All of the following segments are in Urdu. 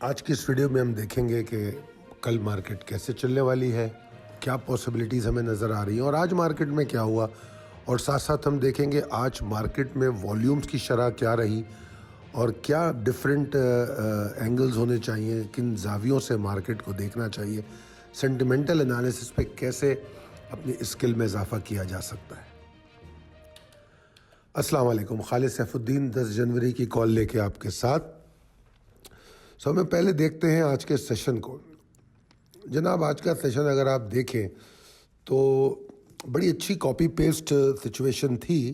آج کی اس ویڈیو میں ہم دیکھیں گے کہ کل مارکیٹ کیسے چلنے والی ہے، کیا پاسبلٹیز ہمیں نظر آ رہی ہیں اور آج مارکیٹ میں کیا ہوا، اور ساتھ ساتھ ہم دیکھیں گے آج مارکیٹ میں والیومز کی شرح کیا رہی اور کیا ڈیفرنٹ اینگلز ہونے چاہیے، کن زاویوں سے مارکیٹ کو دیکھنا چاہیے، سینٹیمنٹل انالیسس پہ کیسے اپنی اسکل میں اضافہ کیا جا سکتا ہے۔ السلام علیکم، خالد سیف الدین 10 جنوری کی کال لے کے آپ کے ساتھ۔ ہمیں پہلے دیکھتے ہیں آج کے سیشن کو۔ جناب آج کا سیشن اگر آپ دیکھیں تو بڑی اچھی کاپی پیسٹ سچویشن تھی،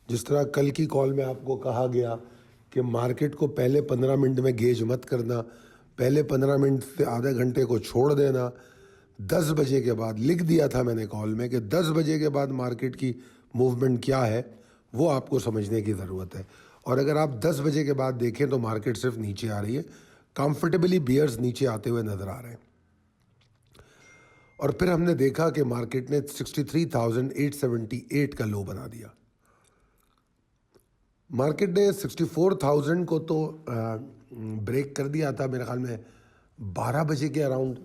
جس طرح کل کی کال میں آپ کو کہا گیا کہ مارکیٹ کو پہلے 15 منٹ میں گیج مت کرنا، پہلے 15 منٹ سے آدھے گھنٹے کو چھوڑ دینا۔ 10 بجے کے بعد لکھ دیا تھا میں نے کال میں کہ 10 بجے کے بعد مارکیٹ کی موومنٹ کیا ہے وہ آپ کو سمجھنے کی ضرورت ہے، اور اگر آپ 10 بجے کے بعد دیکھیں تو مارکیٹ صرف نیچے آ رہی ہے، کمفرٹیبلی بیئرز نیچے آتے ہوئے نظر آ رہے ہیں۔ اور پھر ہم نے دیکھا کہ مارکیٹ نے 63,878 کا لو بنا دیا۔ مارکیٹ نے 64,000 کو تو بریک کر دیا تھا میرے خیال میں 12 بجے کے اراؤنڈ۔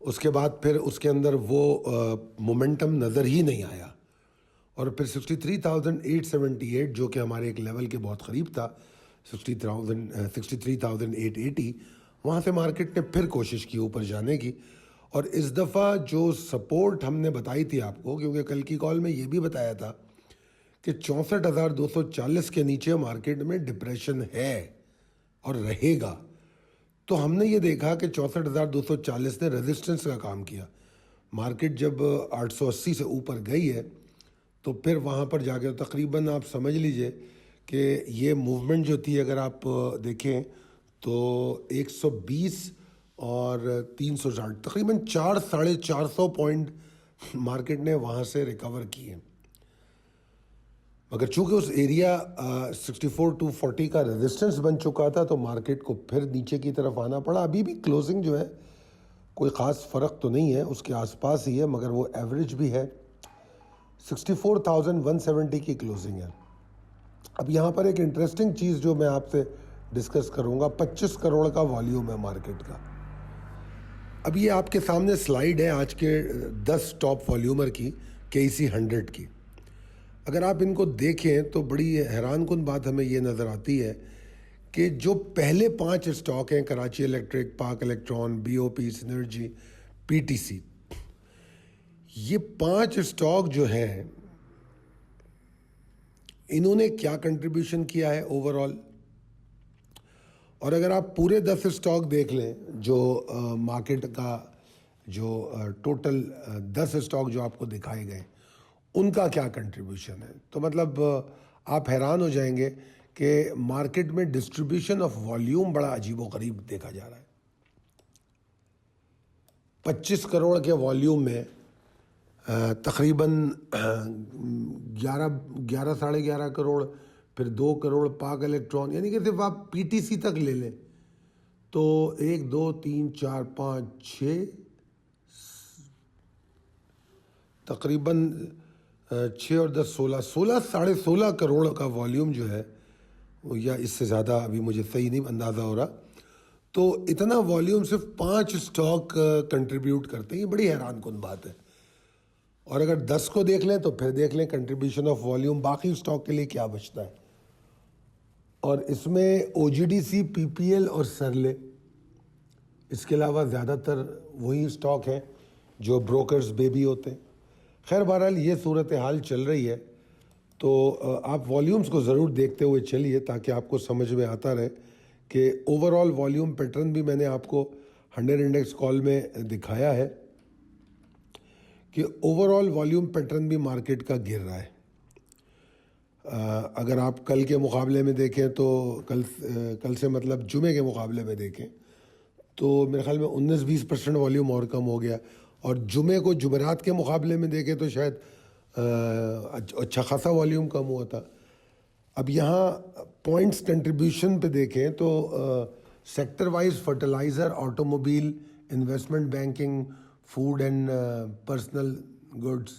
اس کے بعد پھر اس کے اندر وہ مومنٹم نظر ہی نہیں آیا، اور پھر 63,878 جو کہ ہمارے ایک لیول کے بہت قریب تھا، 63,880، وہاں سے مارکیٹ نے پھر کوشش کی اوپر جانے کی، اور اس دفعہ جو سپورٹ ہم نے بتائی تھی آپ کو، کیونکہ کل کی کال میں یہ بھی بتایا تھا کہ 64,240 کے نیچے مارکیٹ میں ڈپریشن ہے اور رہے گا، تو ہم نے یہ دیکھا کہ 64,240 نے ریزسٹنس کا کام کیا۔ مارکیٹ جب 880 سے اوپر گئی ہے تو پھر وہاں پر جا کے تقریباً آپ سمجھ لیجئے کہ یہ موومنٹ جو تھی اگر آپ دیکھیں تو 120 اور 360 تقریباً 400-450 پوائنٹ مارکیٹ نے وہاں سے ریکور کیے، مگر چونکہ اس ایریا 64,240 کا ریزسٹنس بن چکا تھا تو مارکیٹ کو پھر نیچے کی طرف آنا پڑا۔ ابھی بھی کلوزنگ جو ہے کوئی خاص فرق تو نہیں ہے، اس کے آس پاس ہی ہے، مگر وہ ایوریج بھی ہے 64,170 کی کلوزنگ ہے۔ اب یہاں پر ایک انٹرسٹنگ چیز جو میں آپ سے ڈسکس کروں گا، 25 کروڑ کا والیوم ہے مارکیٹ کا۔ اب یہ آپ کے سامنے سلائیڈ ہے آج کے 10 ٹاپ والیومر کی، KC 100 کی۔ اگر آپ ان کو دیکھیں تو بڑی حیران کن بات ہمیں یہ نظر آتی ہے کہ جو پہلے 5 اسٹاک ہیں، کراچی الیکٹرک، پاک الیکٹران، BOP، سنرجی، PTC، یہ 5 اسٹاک جو ہیں انہوں نے کیا کنٹریبیوشن کیا ہے اوورال، اور اگر آپ پورے 10 اسٹاک دیکھ لیں جو مارکیٹ کا جو ٹوٹل 10 اسٹاک جو آپ کو دکھائے گئے ان کا کیا کنٹریبیوشن ہے، تو مطلب آپ حیران ہو جائیں گے کہ مارکیٹ میں ڈسٹریبیوشن آف والیوم بڑا عجیب و غریب دیکھا جا رہا ہے۔ 25 کروڑ کے والیوم میں تقریباً 11 کروڑ، پھر 2 کروڑ پاک الیکٹران، یعنی کہ صرف آپ PTC تک لے لیں تو 1 2 3 4 5 6 تقریباً 6 اور 10 16 ساڑھے 16 کروڑ کا والیوم جو ہے، یا اس سے زیادہ ابھی مجھے صحیح نہیں اندازہ ہو رہا، تو اتنا والیوم صرف 5 اسٹاک کنٹریبیوٹ کرتے ہیں۔ یہ بڑی حیران کن بات ہے، اور اگر 10 کو دیکھ لیں تو پھر دیکھ لیں کنٹریبیوشن آف والیوم باقی اسٹاک کے لیے کیا بچتا ہے، اور اس میں OGDC، PPL اور سرلے، اس کے علاوہ زیادہ تر وہی اسٹاک ہیں جو بروکرز بیبی ہوتے ہیں۔ خیر بہرحال یہ صورتحال چل رہی ہے، تو آپ والیومز کو ضرور دیکھتے ہوئے چلیے تاکہ آپ کو سمجھ میں آتا رہے کہ اوورال والیوم پیٹرن بھی میں نے آپ کو 100 انڈیکس کال میں دکھایا ہے کہ اوورال والیوم پیٹرن بھی مارکیٹ کا گر رہا ہے۔ اگر آپ کل کے مقابلے میں دیکھیں تو کل سے مطلب جمعے کے مقابلے میں دیکھیں تو میرے خیال میں 19-20% والیوم اور کم ہو گیا، اور جمعے کو جمعرات کے مقابلے میں دیکھیں تو شاید اچھا خاصا والیوم کم ہوا تھا۔ اب یہاں پوائنٹس کنٹریبیوشن پہ دیکھیں تو sector wise fertiliser, automobile, investment banking, food and personal goods,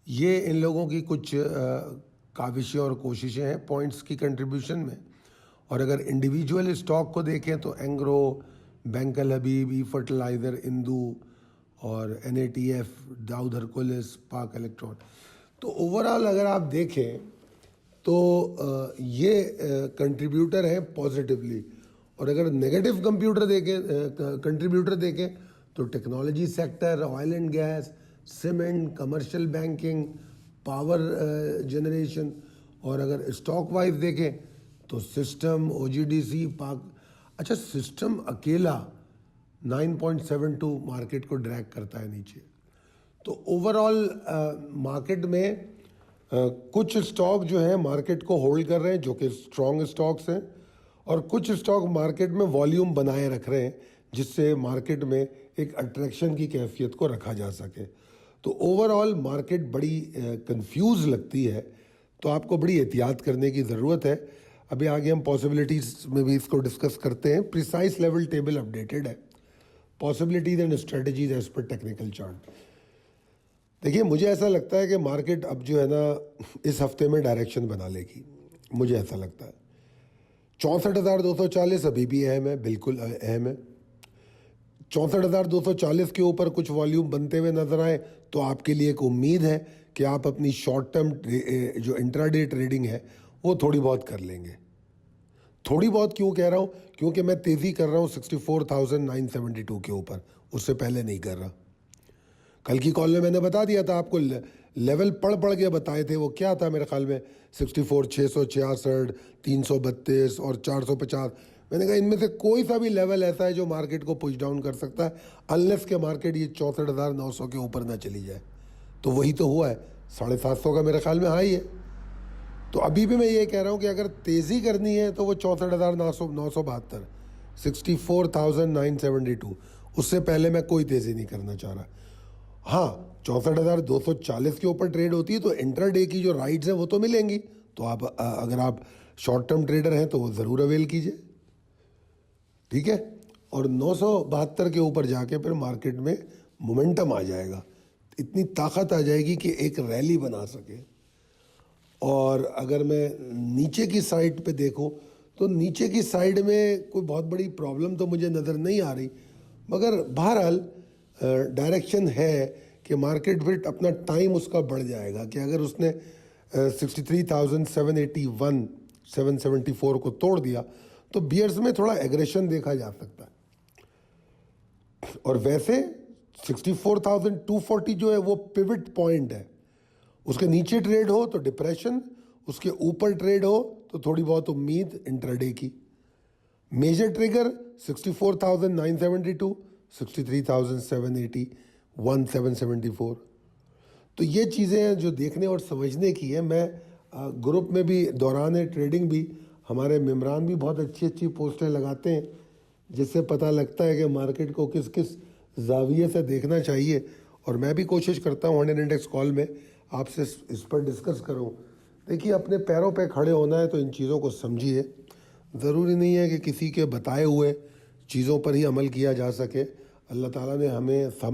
یہ ان لوگوں کی کچھ کاوشیں اور کوششیں ہیں پوائنٹس کی کنٹریبیوشن میں، اور اگر انڈیویجول اسٹاک کو دیکھیں تو اینگرو، بینک الحبیب، ای فرٹیلائزر، اندو اور NATF، داؤد ہرکولس، پاک الیکٹران. تو اوورآل اگر آپ دیکھیں تو یہ کنٹریبیوٹر ہیں پازیٹیولی. اور اگر نگیٹو کنٹریبیوٹر دیکھیں تو technology sector, oil and gas, cement, commercial banking, power generation. اور اگر اسٹاک وائز دیکھیں تو سسٹم، OGDC، پاک. اچھا سسٹم اکیلا 9.72 مارکیٹ کو ڈریگ کرتا ہے نیچے. تو اوورآل مارکیٹ میں کچھ اسٹاک جو ہیں مارکیٹ کو ہولڈ کر رہے ہیں جو کہ اسٹرانگ اسٹاکس ہیں، اور کچھ اسٹاک مارکیٹ میں والیوم بنائے رکھ رہے ہیں جس سے مارکیٹ میں ایک اٹریکشن کی کیفیت کو رکھا جا سکے. تو اوورآل مارکیٹ بڑی کنفیوز لگتی ہے، تو آپ کو بڑی احتیاط کرنے کی ضرورت ہے. ابھی آگے ہم پاسبلٹیز میں بھی اس کو ڈسکس کرتے ہیں. پریسائز لیول ٹیبل اپڈیٹڈ ہے، possibilities and strategies as per technical chart. دیکھیے مجھے ایسا لگتا ہے کہ مارکیٹ اب جو ہے نا اس ہفتے میں ڈائریکشن بنا لے گی، مجھے ایسا لگتا ہے. 64,240 ابھی بھی اہم ہے، بالکل اہم ہے. 64,240 کے اوپر کچھ والیوم بنتے ہوئے نظر آئے تو آپ کے لیے ایک امید ہے کہ آپ اپنی شارٹ ٹرم جو انٹراڈے ٹریڈنگ ہے وہ تھوڑی بہت کر لیں گے. تھوڑی بہت کیوں کہہ رہا ہوں؟ کیونکہ میں تیزی کر رہا ہوں 64,972 کے اوپر، اس سے پہلے نہیں کر رہا. کل کی کال میں نے بتا دیا تھا آپ کو، لیول پڑھ کے بتائے تھے. وہ کیا تھا میرے خیال میں 64,666، 332 اور 450. میں نے کہا ان میں سے کوئی سا بھی لیول ایسا ہے جو مارکیٹ کو پش ڈاؤن کر سکتا ہے انلیس کہ مارکیٹ یہ 64,900 کے اوپر نہ چلی جائے. تو وہی تو ہوا ہے، 750 کا میرے خیال میں ہائی ہے. تو ابھی بھی میں یہ کہہ رہا ہوں کہ اگر تیزی کرنی ہے تو وہ 64,972، 64,972، اس سے پہلے میں کوئی تیزی نہیں کرنا چاہ رہا. ہاں 64,240 کے اوپر ٹریڈ ہوتی ہے تو انٹر ڈے کی جو رائٹس ہیں وہ تو ملیں گی. تو آپ اگر آپ شارٹ ٹرم ٹریڈر ہیں تو وہ ضرور اویل کیجئے، ٹھیک ہے. اور 972 کے اوپر جا کے پھر مارکیٹ میں مومنٹم آ جائے گا، اتنی طاقت آ جائے گی کہ ایک ریلی بنا سکے. اور اگر میں نیچے کی سائڈ پہ دیکھوں تو نیچے کی سائڈ میں کوئی بہت بڑی پرابلم تو مجھے نظر نہیں آ رہی، مگر بہرحال ڈائریکشن ہے کہ مارکیٹ پھر اپنا ٹائم اس کا بڑھ جائے گا کہ اگر اس نے 63,781 774 کو توڑ دیا تو بیئرز میں تھوڑا ایگریشن دیکھا جا سکتا ہے. اور ویسے 64,240 جو ہے وہ پیوٹ پوائنٹ ہے. اس کے نیچے ٹریڈ ہو تو ڈپریشن، اس کے اوپر ٹریڈ ہو تو تھوڑی بہت امید انٹرڈے کی. Major trigger 64,972، 63,780، 1,774. تو یہ چیزیں ہیں جو دیکھنے اور سمجھنے کی ہے. میں گروپ میں بھی دوران ٹریڈنگ بھی ہمارے ممبران بھی بہت اچھی اچھی پوسٹیں لگاتے ہیں جس سے پتہ لگتا ہے کہ مارکیٹ کو کس کس زاویے سے دیکھنا چاہیے. اور میں بھی کوشش کرتا ہوں 100 انڈیکس کال میں آپ سے اس پر ڈسکس کروں. دیکھیے اپنے پیروں پہ کھڑے ہونا ہے تو ان چیزوں کو سمجھیے. ضروری نہیں ہے کہ کسی کے بتائے ہوئے چیزوں پر ہی عمل کیا جا سکے. اللہ تعالیٰ نے ہم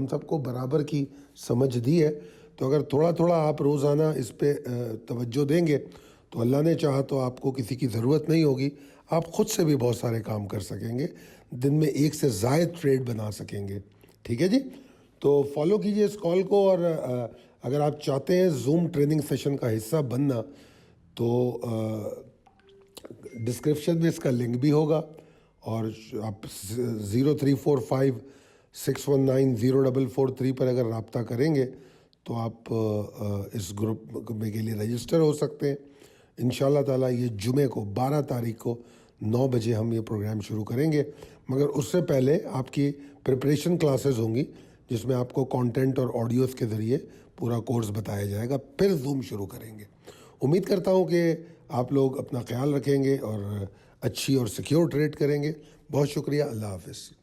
سب کو برابر کی سمجھ دی ہے، تو اگر تھوڑا تھوڑا آپ روزانہ اس پہ توجہ دیں گے تو اللہ نے چاہا تو آپ کو کسی کی ضرورت نہیں ہوگی، آپ خود سے بھی بہت سارے کام کر سکیں گے، دن میں ایک سے زائد ٹریڈ بنا سکیں گے. ٹھیک ہے جی، تو فالو کیجئے اس کال کو. اور اگر آپ چاہتے ہیں زوم ٹریننگ سیشن کا حصہ بننا تو ڈسکرپشن میں اس کا لنک بھی ہوگا، اور آپ 0345619043 پر اگر رابطہ کریں گے تو آپ اس گروپ میں کے لیے رجسٹر ہو سکتے ہیں. انشاءاللہ تعالیٰ یہ جمعے کو 12 تاریخ کو 9 بجے ہم یہ پروگرام شروع کریں گے. مگر اس سے پہلے آپ کی پریپریشن کلاسز ہوں گی جس میں آپ کو کانٹینٹ اور آڈیوز کے ذریعے پورا کورس بتایا جائے گا، پھر زوم شروع کریں گے. امید کرتا ہوں کہ آپ لوگ اپنا خیال رکھیں گے اور اچھی اور سیکیور ٹریڈ کریں گے. بہت شکریہ، اللہ حافظ.